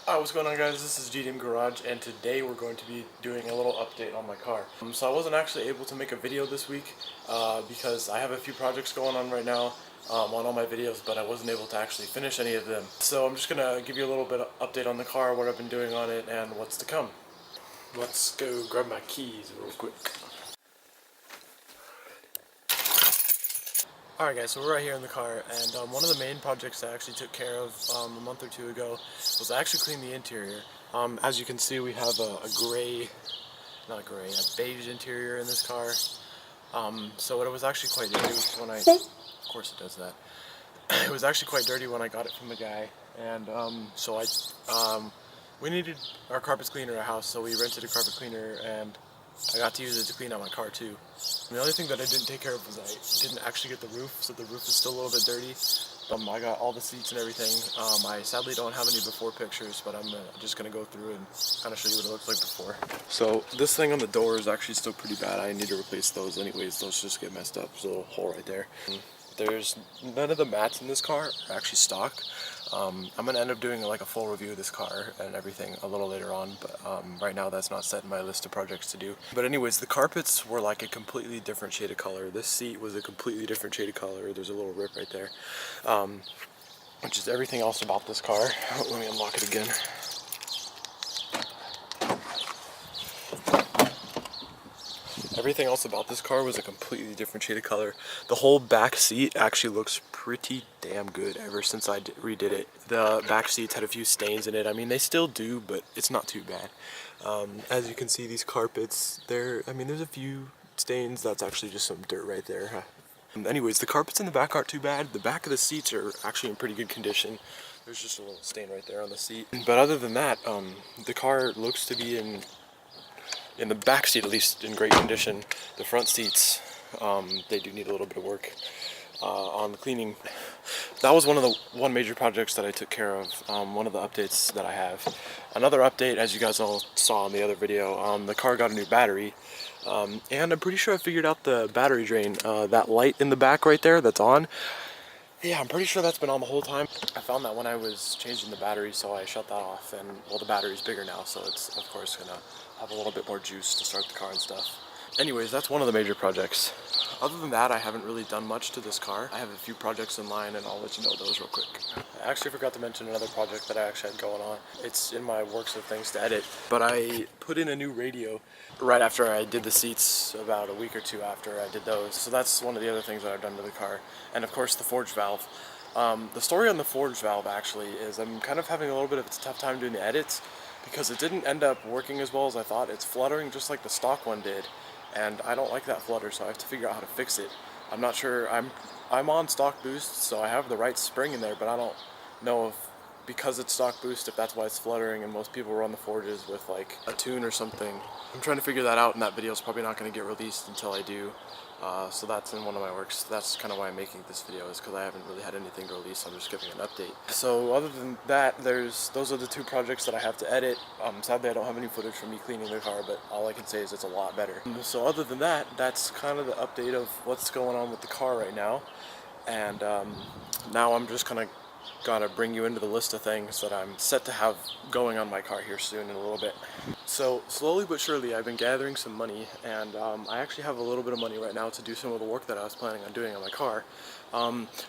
Hi, what's going on, guys? This is GDM Garage, and today we're going to be doing a little update on my car. So I wasn't actually able to make a video this week because I have a few projects going on right now on all my videos, but I wasn't able to actually finish any of them. So I'm just going to give you a little bit of update on the car, what I've been doing on it, and what's to come. Let's go grab my keys real quick. Alright guys, so we're right here in the car, and one of the main projects I actually took care of a month or two ago was I actually cleaned the interior. As you can see, we have a beige interior in this car. So it was actually quite dirty when I, of course it does that. It was actually quite dirty when I got it from the guy, and we needed our carpets cleaned in our house, so we rented a carpet cleaner, and I got to use it to clean out my car too. And the only thing that I didn't take care of was I didn't actually get the roof, so the roof is still a little bit dirty. I got all the seats and everything. I sadly don't have any before pictures, but I'm just going to go through and kind of show you what it looks like before. So this thing on the door is actually still pretty bad. I need to replace those anyways. Those just get messed up. There's a little hole right there. There's none of the mats in this car are actually stock. I'm going to end up doing like a full review of this car and everything a little later on, but right now that's not set in my list of projects to do. But anyways, the carpets were like a completely different shade of color. This seat was a completely different shade of color. There's a little rip right there. Which is everything else about this car. Let me unlock it again. Everything else about this car was a completely different shade of color. The whole back seat actually looks pretty damn good ever since I redid it. The back seats had a few stains in it. I mean, they still do, but it's not too bad. As you can see, these carpets, there's a few stains. That's actually just some dirt right there. Anyways, the carpets in the back aren't too bad. The back of the seats are actually in pretty good condition. There's just a little stain right there on the seat. But other than that, the car looks to be in the back seat, at least, in great condition. The front seats, they do need a little bit of work on the cleaning. That was one major projects that I took care of, one of the updates that I have. Another update, as you guys all saw in the other video, the car got a new battery, and I'm pretty sure I figured out the battery drain. That light in the back right there that's on, yeah, I'm pretty sure that's been on the whole time. I found that when I was changing the battery, so I shut that off, and well, the battery's bigger now, so it's of course gonna have a little bit more juice to start the car and stuff. Anyways, that's one of the major projects. Other than that, I haven't really done much to this car. I have a few projects in line, and I'll let you know those real quick. I actually forgot to mention another project that I actually had going on. It's in my works of things to edit, but I put in a new radio right after I did the seats, about a week or two after I did those. So that's one of the other things that I've done to the car. And of course, the forge valve. The story on the forge valve actually is I'm kind of having a little bit of a tough time doing the edits because it didn't end up working as well as I thought. It's fluttering just like the stock one did, and I don't like that flutter, so I have to figure out how to fix it. I'm not sure. I'm on stock boost, so I have the right spring in there, but I don't know if, because it's stock boost, if that's why it's fluttering, and most people run the forges with like a tune or something. I'm trying to figure that out, and that video is probably not going to get released until I do. So that's in one of my works. That's kind of why I'm making this video, is because I haven't really had anything to release, so I'm just giving an update. So other than that, those are the two projects that I have to edit. Sadly I don't have any footage from me cleaning the car, but all I can say is it's a lot better. So other than that, that's kind of the update of what's going on with the car right now. And now I'm just kind of gotta bring you into the list of things that I'm set to have going on my car here soon in a little bit. So slowly but surely I've been gathering some money, and I actually have a little bit of money right now to do some of the work that I was planning on doing on my car.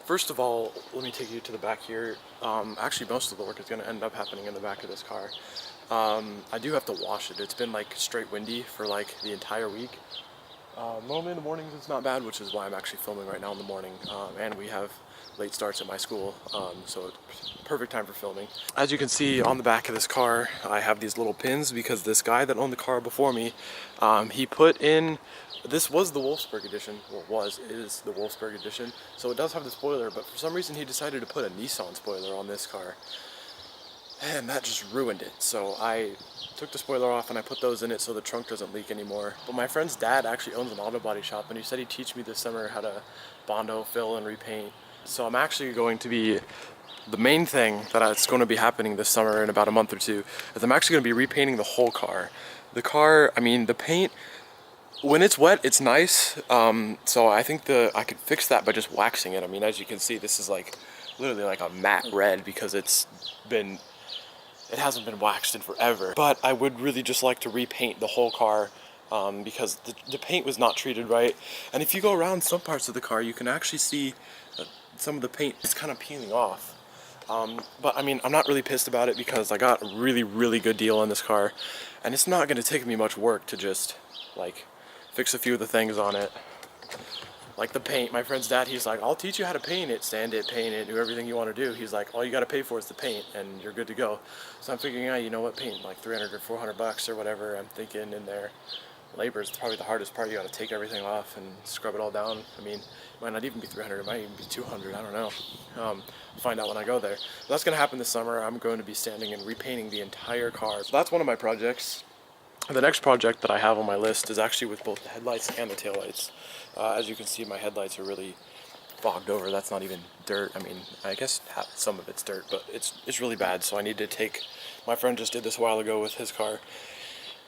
First of all, let me take you to the back here. Actually, most of the work is going to end up happening in the back of this car. I do have to wash it. It's been like straight windy for like the entire week. Normally in the mornings it's not bad, which is why I'm actually filming right now in the morning, and we have late starts at my school, so it's perfect time for filming. As you can see on the back of this car, I have these little pins because this guy that owned the car before me, he put in, this was the Wolfsburg edition, or is the Wolfsburg edition, so it does have the spoiler, but for some reason he decided to put a Nissan spoiler on this car, and that just ruined it. So I took the spoiler off and I put those in it so the trunk doesn't leak anymore. But my friend's dad actually owns an auto body shop, and he said he'd teach me this summer how to Bondo, fill, and repaint. So I'm actually going to be, the main thing that's going to be happening this summer in about a month or two is I'm actually going to be repainting the whole car. The car, the paint, when it's wet, it's nice. So I think I could fix that by just waxing it. As you can see, this is like literally like a matte red because it hasn't been waxed in forever. But I would really just like to repaint the whole car because the paint was not treated right. And if you go around some parts of the car, you can actually see some of the paint is kind of peeling off. But I mean, I'm not really pissed about it because I got a really good deal on this car, and it's not going to take me much work to just like fix a few of the things on it. Like the paint, my friend's dad, he's like, I'll teach you how to paint it, sand it, paint it, do everything you want to do. He's like, all you got to pay for is the paint and you're good to go. So I'm figuring out, you know what, paint like 300 or 400 bucks or whatever. I'm thinking in there, labor is probably the hardest part. You got to take everything off and scrub it all down. I mean, it might not even be 300, it might even be 200, I don't know. Find out when I go there. But that's going to happen this summer. I'm going to be sanding and repainting the entire car. So that's one of my projects. The next project that I have on my list is actually with both the headlights and the taillights. As you can see, my headlights are really fogged over. That's not even dirt. I mean, I guess some of it's dirt, but it's really bad. So I need to take, my friend just did this a while ago with his car.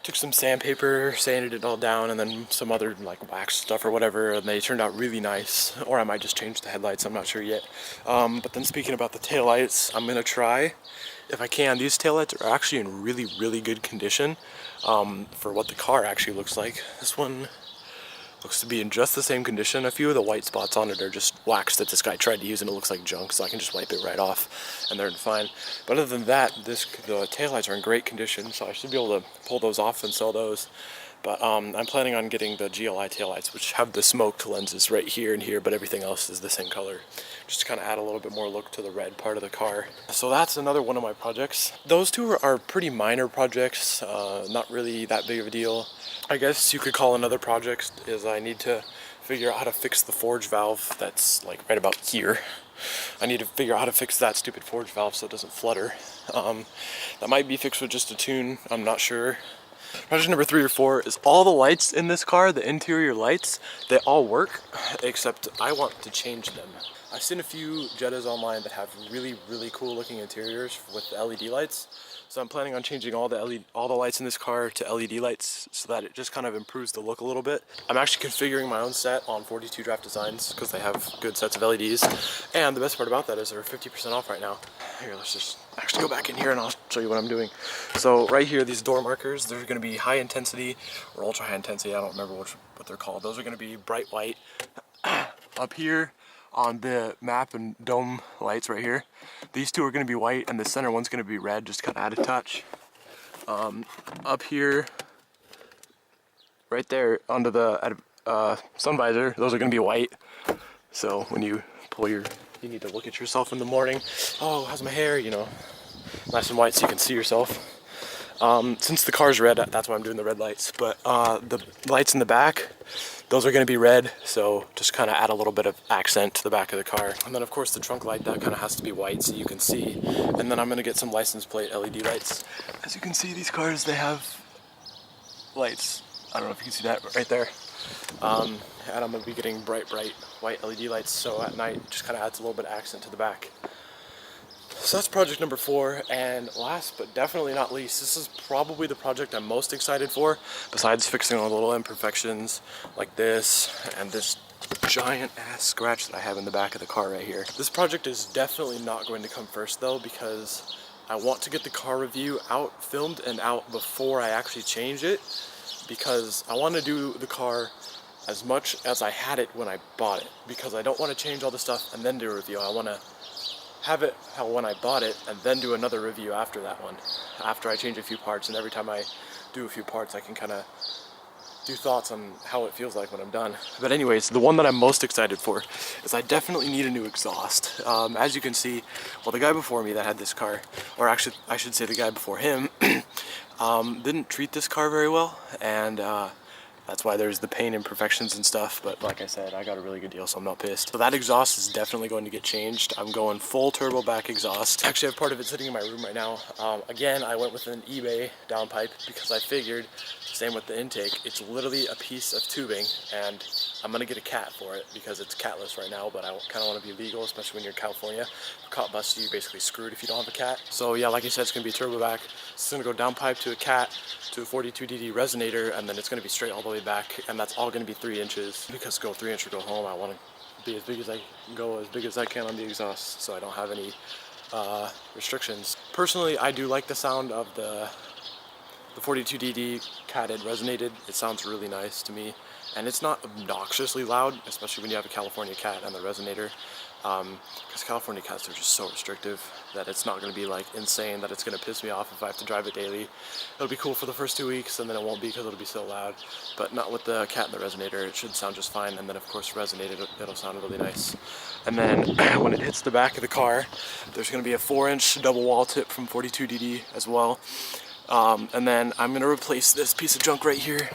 Took some sandpaper, sanded it all down, and then some other like wax stuff or whatever, and they turned out really nice. Or I might just change the headlights, I'm not sure yet. But then speaking about the taillights, I'm gonna try, if I can, these taillights are actually in really good condition for what the car actually looks like. This one looks to be in just the same condition. A few of the white spots on it are just wax that this guy tried to use and it looks like junk, so I can just wipe it right off and they're fine. But other than that, the taillights are in great condition, so I should be able to pull those off and sell those. But I'm planning on getting the GLI taillights, which have the smoked lenses right here and here, but everything else is the same color, just to kind of add a little bit more look to the red part of the car. So that's another one of my projects. Those two are pretty minor projects, not really that big of a deal. I guess you could call another project is I need to figure out how to fix the forge valve that's like right about here. I need to figure out how to fix that stupid forge valve so it doesn't flutter. That might be fixed with just a tune, I'm not sure. Project number 3 or 4 is all the lights in this car, the interior lights, they all work, except I want to change them. I've seen a few Jettas online that have really cool looking interiors with the LED lights. So I'm planning on changing all the lights in this car to LED lights so that it just kind of improves the look a little bit. I'm actually configuring my own set on 42 Draft Designs because they have good sets of LEDs. And the best part about that is they're 50% off right now. Here, let's just actually go back in here and I'll show you what I'm doing. So right here, these door markers, they're going to be high intensity or ultra high intensity. I don't remember what they're called. Those are going to be bright white. Up here on the map and dome lights right here, these two are going to be white and the center one's going to be red, just kind of add a touch. Up here, right there under the sun visor, those are going to be white. So when you pull you need to look at yourself in the morning. Oh, how's my hair? You know, nice and white so you can see yourself. Since the car's red, that's why I'm doing the red lights. But the lights in the back, those are going to be red, so just kind of add a little bit of accent to the back of the car. And then of course the trunk light, that kind of has to be white so you can see. And then I'm going to get some license plate LED lights. As you can see, these cars, they have lights. I don't know if you can see that right there. And I'm going to be getting bright white LED lights, so at night just kind of adds a little bit of accent to the back. So that's project number 4, and last but definitely not least, this is probably the project I'm most excited for, besides fixing all the little imperfections like this and this giant ass scratch that I have in the back of the car right here. This project is definitely not going to come first though, because I want to get the car review out, filmed and out before I actually change it, because I want to do the car as much as I had it when I bought it, because I don't want to change all the stuff and then do a review. I want to have it how when I bought it and then do another review after that one, after I change a few parts, and every time I do a few parts I can kind of do thoughts on how it feels like when I'm done. But anyways, the one that I'm most excited for is I definitely need a new exhaust. As you can see, well, the guy before me that had this car, or actually I should say the guy before him, didn't treat this car very well, and that's why there's the paint imperfections and stuff, but like I said, I got a really good deal, so I'm not pissed. So that exhaust is definitely going to get changed. I'm going full turbo back exhaust. Actually, I have part of it sitting in my room right now. Again, I went with an eBay downpipe because I figured, same with the intake, it's literally a piece of tubing, and I'm gonna get a cat for it because it's catless right now, but I kind of want to be legal, especially when you're in California. If caught busted, you're basically screwed if you don't have a cat. So yeah, like I said, it's gonna be turbo back. It's gonna go downpipe to a cat, to a 42DD resonator, and then it's gonna be straight all the way back, and that's all gonna be 3 inches, because go 3 inch or go home. I want to be as big as I can go, as big as I can on the exhaust, so I don't have any restrictions. Personally, I do like the sound of the 42DD catted resonated. It sounds really nice to me, and it's not obnoxiously loud, especially when you have a California cat and the resonator, because California cats are just so restrictive that it's not going to be like insane that it's going to piss me off if I have to drive it daily. It'll be cool for the first 2 weeks, and then it won't be because it'll be so loud, but not with the cat and the resonator. It should sound just fine, and then of course resonated, it'll sound really nice. And then when it hits the back of the car, there's going to be a 4-inch double wall tip from 42DD as well. And then I'm going to replace this piece of junk right here,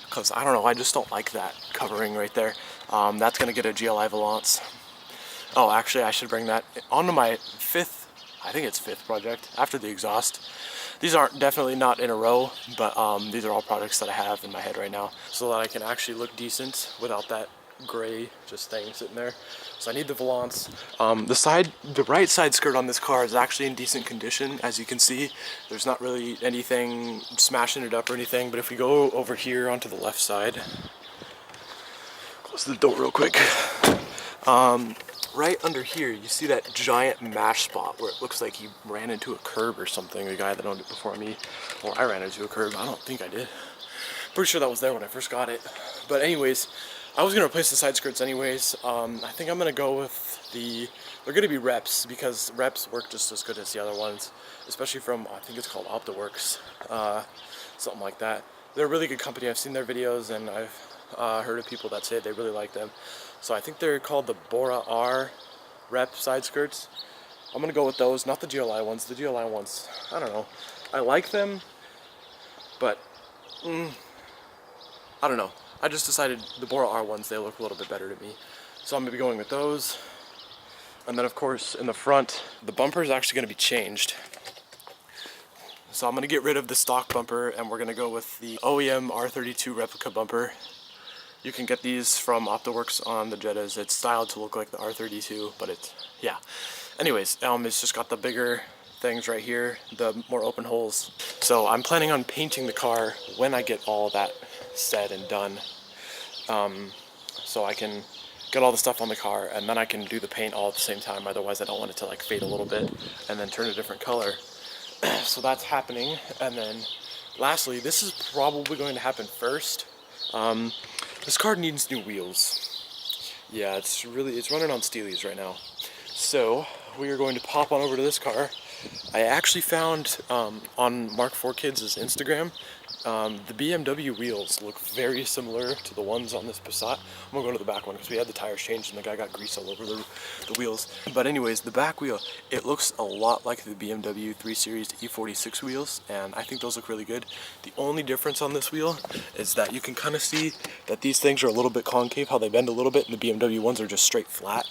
because I don't know, I just don't like that covering right there. That's going to get a GLI Valance. Oh, actually I should bring that onto my fifth project after the exhaust. These aren't definitely not in a row, but these are all projects that I have in my head right now, so that I can actually look decent without that gray just thing sitting there. So I need the Valance. The right side skirt on this car is actually in decent condition, as you can see. There's not really anything smashing it up or anything, but if we go over here onto the left side, close the door real quick. Right under here, you see that giant mash spot where it looks like he ran into a curb or something, the guy that owned it before me. Or I ran into a curb, I don't think I did. Pretty sure that was there when I first got it. But anyways, I was gonna replace the side skirts anyways. I think I'm gonna go with they're gonna be Reps, because Reps work just as good as the other ones, especially from, I think it's called OptiWorks, something like that. They're a really good company. I've seen their videos, and I've heard of people that say they really like them. So I think they're called the Bora R Rep side skirts. I'm gonna go with those, not the GLI ones. The GLI ones, I don't know. I like them, but I don't know. I just decided the Bora R ones, they look a little bit better to me. So I'm gonna be going with those. And then of course in the front, the bumper is actually gonna be changed. So I'm gonna get rid of the stock bumper, and we're gonna go with the OEM R32 replica bumper. You can get these from OptiWorks on the Jettas. It's styled to look like the R32, but it's, yeah. Anyways, it's just got the bigger things right here, the more open holes. So I'm planning on painting the car when I get all that said and done. So I can get all the stuff on the car, and then I can do the paint all at the same time. Otherwise I don't want it to like fade a little bit and then turn a different color. So that's happening. And then lastly, this is probably going to happen first. This car needs new wheels. Yeah, it's running on Steelies right now. So we are going to pop on over to this car. I actually found on Mark 4 Kids' Instagram, the BMW wheels look very similar to the ones on this Passat. I'm gonna go to the back one because we had the tires changed and the guy got grease all over the wheels. But anyways, the back wheel, it looks a lot like the BMW 3 Series E46 wheels, and I think those look really good. The only difference on this wheel is that you can kind of see that these things are a little bit concave, how they bend a little bit, and the BMW ones are just straight flat.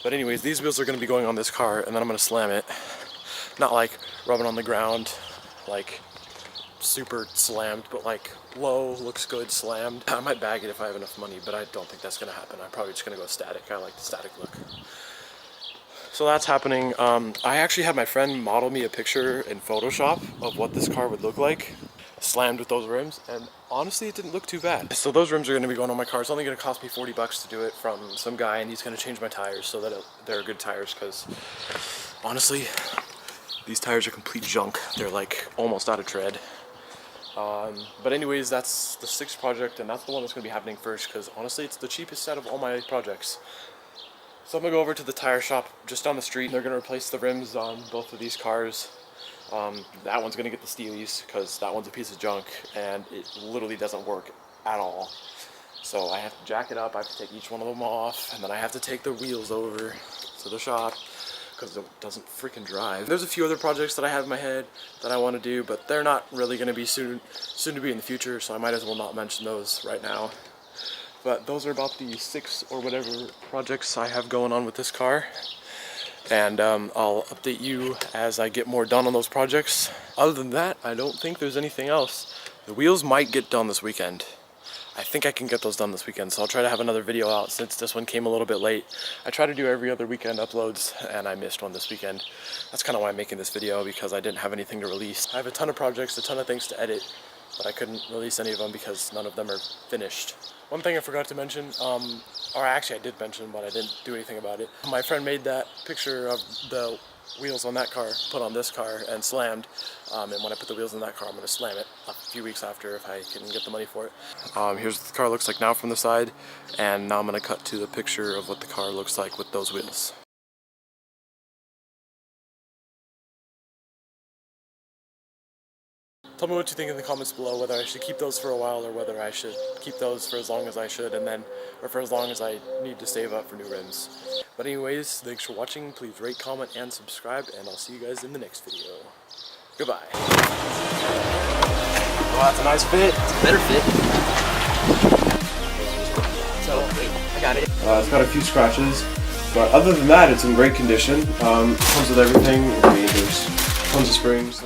But anyways, these wheels are gonna be going on this car, and then I'm gonna slam it. Not like rubbing on the ground, like super slammed, but like low, looks good, slammed. I might bag it if I have enough money, but I don't think that's gonna happen. I'm probably just gonna go static. I like the static look. So that's happening. I actually had my friend model me a picture in Photoshop of what this car would look like slammed with those rims, and honestly it didn't look too bad. So those rims are going to be going on my car. It's only going to cost me 40 bucks to do it from some guy, and he's going to change my tires so that they're good tires, because honestly these tires are complete junk. They're like almost out of tread. But anyways, that's the 6th project, and that's the one that's going to be happening first, because honestly it's the cheapest out of all my projects. So I'm going to go over to the tire shop just down the street. They're going to replace the rims on both of these cars. That one's going to get the Steelies because that one's a piece of junk and it literally doesn't work at all. So I have to jack it up, I have to take each one of them off, and then I have to take the wheels over to the shop because it doesn't freaking drive. There's a few other projects that I have in my head that I want to do, but they're not really going to be soon to be in the future, so I might as well not mention those right now. But those are about the 6 or whatever projects I have going on with this car. And I'll update you as I get more done on those projects. Other than that, I don't think there's anything else. The wheels might get done this weekend. I think I can get those done this weekend, so I'll try to have another video out since this one came a little bit late. I try to do every other weekend uploads, and I missed one this weekend. That's kind of why I'm making this video, because I didn't have anything to release. I have a ton of projects, a ton of things to edit, but I couldn't release any of them because none of them are finished. One thing I forgot to mention, or actually I did mention, but I didn't do anything about it. My friend made that picture of the wheels on that car, put on this car, and slammed. And when I put the wheels in that car, I'm going to slam it a few weeks after if I can get the money for it. Here's what the car looks like now from the side, and now I'm going to cut to the picture of what the car looks like with those wheels. Tell me what you think in the comments below, whether I should keep those for a while or whether I should keep those for as long as I should, and then, or for as long as I need to save up for new rims. But anyways, thanks for watching. Please rate, comment, and subscribe, and I'll see you guys in the next video. Goodbye. Oh, that's a nice fit. It's a better fit. So, wait, I got it. It's got a few scratches, but other than that, it's in great condition. Comes with everything. I mean, there's tons of springs.